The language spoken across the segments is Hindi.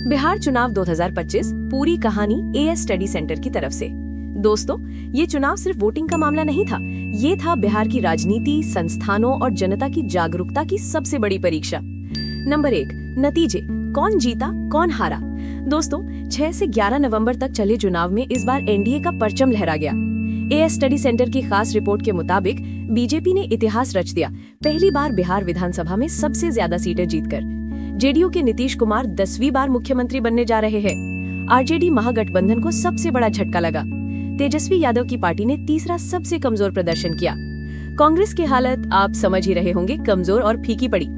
बिहार चुनाव 2025 पूरी कहानी एएस स्टडी सेंटर की तरफ से। दोस्तों, ये चुनाव सिर्फ वोटिंग का मामला नहीं था, ये था बिहार की राजनीति, संस्थानों और जनता की जागरूकता की सबसे बड़ी परीक्षा। नंबर 1, नतीजे। कौन जीता, कौन हारा? दोस्तों, 6 से 11 नवंबर तक चले चुनाव में इस बार एनडीए का परचम लहरा गया। एएस स्टडी सेंटर की खास रिपोर्ट के मुताबिक बीजेपी ने इतिहास रच दिया। पहली बार बिहार विधानसभा में सबसे ज्यादा सीटें जीतकर जेडीयू के नीतीश कुमार 10वीं बार मुख्यमंत्री बनने जा रहे हैं। आरजेडी महागठबंधन को सबसे बड़ा झटका लगा। तेजस्वी यादव की पार्टी ने तीसरा सबसे कमजोर प्रदर्शन किया। कांग्रेस की हालत आप समझ ही रहे होंगे, कमजोर और फीकी पड़ी।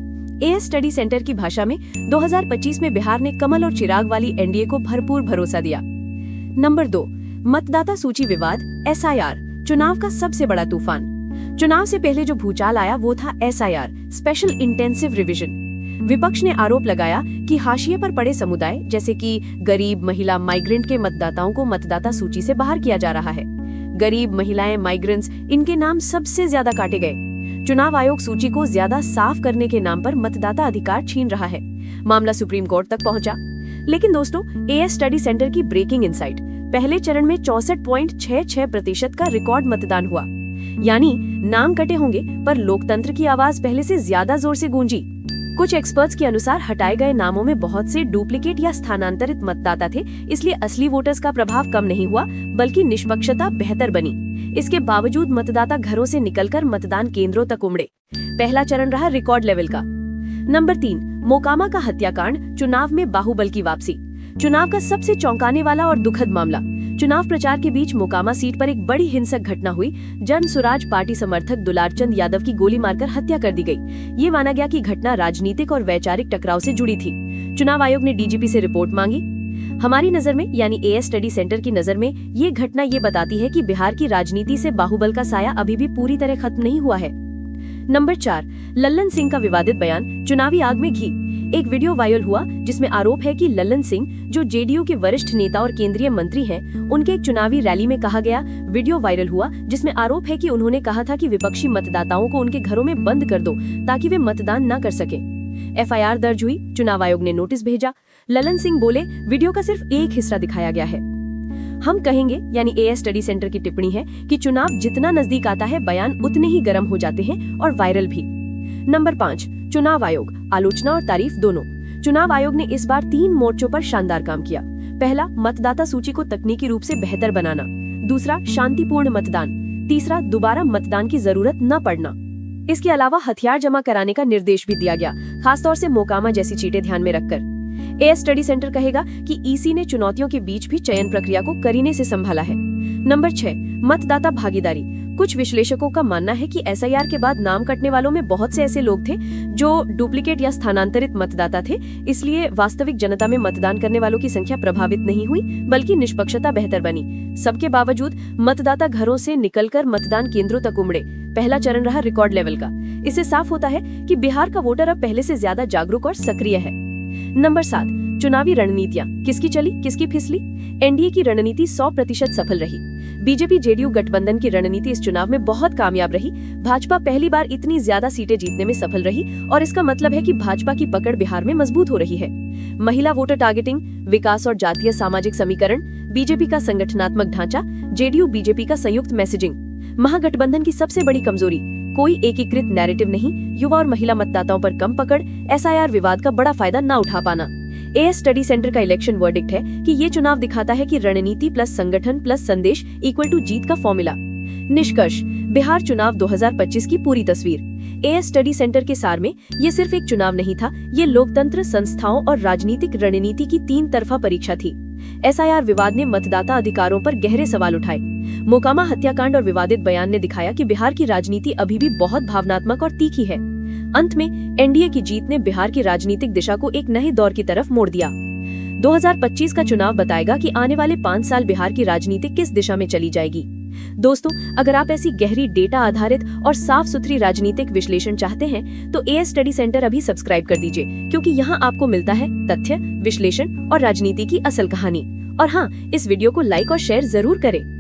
एएस स्टडी सेंटर की भाषा में 2025 में बिहार ने कमल और चिराग वाली एनडीए को भरपूर भरोसा दिया। नंबर 2, मतदाता सूची विवाद, एसआईआर, चुनाव का सबसे बड़ा तूफान। चुनाव से पहले जो भूचाल आया वो था एसआईआर, स्पेशल इंटेंसिव रिवीजन। विपक्ष ने आरोप लगाया कि हाशिए पर पड़े समुदाय जैसे कि गरीब, महिला, माइग्रेंट के मतदाताओं को मतदाता सूची से बाहर किया जा रहा है। गरीब, महिलाएं, माइग्रेंट्स, इनके नाम सबसे ज्यादा काटे गए। चुनाव आयोग सूची को ज्यादा साफ करने के नाम पर मतदाता अधिकार छीन रहा है। मामला सुप्रीम कोर्ट तक पहुंचा। लेकिन दोस्तों, एएस स्टडी सेंटर की ब्रेकिंग इनसाइट, पहले चरण में 64.66% का रिकॉर्ड मतदान हुआ। यानी नाम कटे होंगे पर लोकतंत्र की आवाज पहले से ज्यादा जोर से गूंजी। कुछ एक्सपर्ट्स के अनुसार हटाए गए नामों में बहुत से डुप्लीकेट या स्थानांतरित मतदाता थे, इसलिए असली वोटर्स का प्रभाव कम नहीं हुआ, बल्कि निष्पक्षता बेहतर बनी। इसके बावजूद मतदाता घरों से निकलकर मतदान केंद्रों तक उमड़े। पहला चरण रहा रिकॉर्ड लेवल का। नंबर 3, मोकामा का हत्याकांड, चुनाव में बाहुबल की वापसी। चुनाव का सबसे चौंकाने वाला और दुखद मामला। चुनाव प्रचार के बीच मोकामा सीट पर एक बड़ी हिंसक घटना हुई। जन सुराज पार्टी समर्थक दुलारचंद यादव की गोली मारकर हत्या कर दी गई। ये माना गया कि घटना राजनीतिक और वैचारिक टकराव से जुड़ी थी। चुनाव आयोग ने डीजीपी से रिपोर्ट मांगी। हमारी नजर में, यानी एएस स्टडी सेंटर की नजर में, ये घटना ये बताती है कि बिहार की राजनीति से बाहुबल का साया अभी भी पूरी तरह खत्म नहीं हुआ है। नंबर 4, लल्लन सिंह का विवादित बयान, चुनावी आग में घी। एक वीडियो वायरल हुआ जिसमें आरोप है कि लल्लन सिंह, जो जेडीयू के वरिष्ठ नेता और केंद्रीय मंत्री हैं, उनके एक चुनावी रैली में कहा गया। वीडियो वायरल हुआ जिसमें आरोप है कि उन्होंने कहा था कि विपक्षी मतदाताओं को उनके घरों में बंद कर दो ताकि वे मतदान न कर सके। एफआईआर दर्ज हुई, चुनाव आयोग ने नोटिस भेजा। लल्लन सिंह बोले, वीडियो का सिर्फ एक हिस्सा दिखाया गया है। हम कहेंगे, यानी एएस स्टडी सेंटर की टिप्पणी है, कि चुनाव जितना नजदीक आता है बयान उतने ही गर्म हो जाते हैं और वायरल भी। नंबर 5, चुनाव आयोग, आलोचना और तारीफ दोनों। चुनाव आयोग ने इस बार 3 मोर्चों पर शानदार काम किया। पहला, मतदाता सूची को तकनीकी रूप से बेहतर बनाना। दूसरा, शांतिपूर्ण मतदान। तीसरा, दोबारा मतदान की जरूरत न पड़ना। इसके अलावा हथियार जमा कराने का निर्देश भी दिया गया, खासतौर से मोकामा जैसी चीटें ध्यान में रखकर। एएस स्टडी सेंटर कहेगा कि ईसी ने चुनौतियों के बीच भी चयन प्रक्रिया को करीने से संभाला है। नंबर 6, मतदाता भागीदारी। कुछ विश्लेषकों का मानना है कि एसआईआर के बाद नाम कटने वालों में बहुत से ऐसे लोग थे जो डुप्लीकेट या स्थानांतरित मतदाता थे, इसलिए वास्तविक जनता में मतदान करने वालों की संख्या प्रभावित नहीं हुई, बल्कि निष्पक्षता बेहतर बनी। सबके बावजूद मतदाता घरों से निकलकर मतदान केंद्रों तक उमड़े। पहला चरण रहा रिकॉर्ड लेवल का। इससे साफ होता है कि बिहार का वोटर अब पहले से ज्यादा जागरूक और सक्रिय है। नंबर 7, चुनावी रणनीतियां, किसकी चली किसकी फिसली। एनडीए की रणनीति 100% सफल रही। बीजेपी जेडीयू गठबंधन की रणनीति इस चुनाव में बहुत कामयाब रही। भाजपा पहली बार इतनी ज्यादा सीटें जीतने में सफल रही और इसका मतलब है कि भाजपा की पकड़ बिहार में मजबूत हो रही है। महिला वोटर टारगेटिंग, विकास और जातीय सामाजिक समीकरण, बीजेपी का संगठनात्मक ढांचा, जेडीयू बीजेपी का संयुक्त मैसेजिंग। महागठबंधन की सबसे बड़ी कमजोरी, कोई एकीकृत नैरेटिव नहीं, युवा और महिला मतदाताओं पर कम पकड़, एसआईआर विवाद का बड़ा फायदा न उठा पाना। एएस स्टडी सेंटर का इलेक्शन वर्डिक्ट है कि ये चुनाव दिखाता है कि रणनीति प्लस संगठन प्लस संदेश इक्वल टू जीत का फॉर्मूला। निष्कर्ष, बिहार चुनाव 2025 की पूरी तस्वीर। एएस स्टडी सेंटर के सार में ये सिर्फ एक चुनाव नहीं था, ये लोकतंत्र, संस्थाओं और राजनीतिक रणनीति की 3 तरफा परीक्षा थी। एसआईआर विवाद ने मतदाता अधिकारों पर गहरे सवाल उठाए। मोकामा हत्याकांड और विवादित बयान ने दिखाया कि बिहार की राजनीति अभी भी बहुत भावनात्मक और तीखी है। अंत में एनडीए की जीत ने बिहार की राजनीतिक दिशा को एक नए दौर की तरफ मोड़ दिया। 2025 का चुनाव बताएगा कि आने वाले 5 साल बिहार की राजनीति किस दिशा में चली जाएगी। दोस्तों, अगर आप ऐसी गहरी डेटा आधारित और साफ सुथरी राजनीतिक विश्लेषण चाहते हैं तो एएस स्टडी सेंटर अभी सब्सक्राइब कर दीजिए, क्योंकि यहाँ आपको मिलता है तथ्य, विश्लेषण और राजनीति की असल कहानी। और हाँ, इस वीडियो को लाइक और शेयर जरूर करें।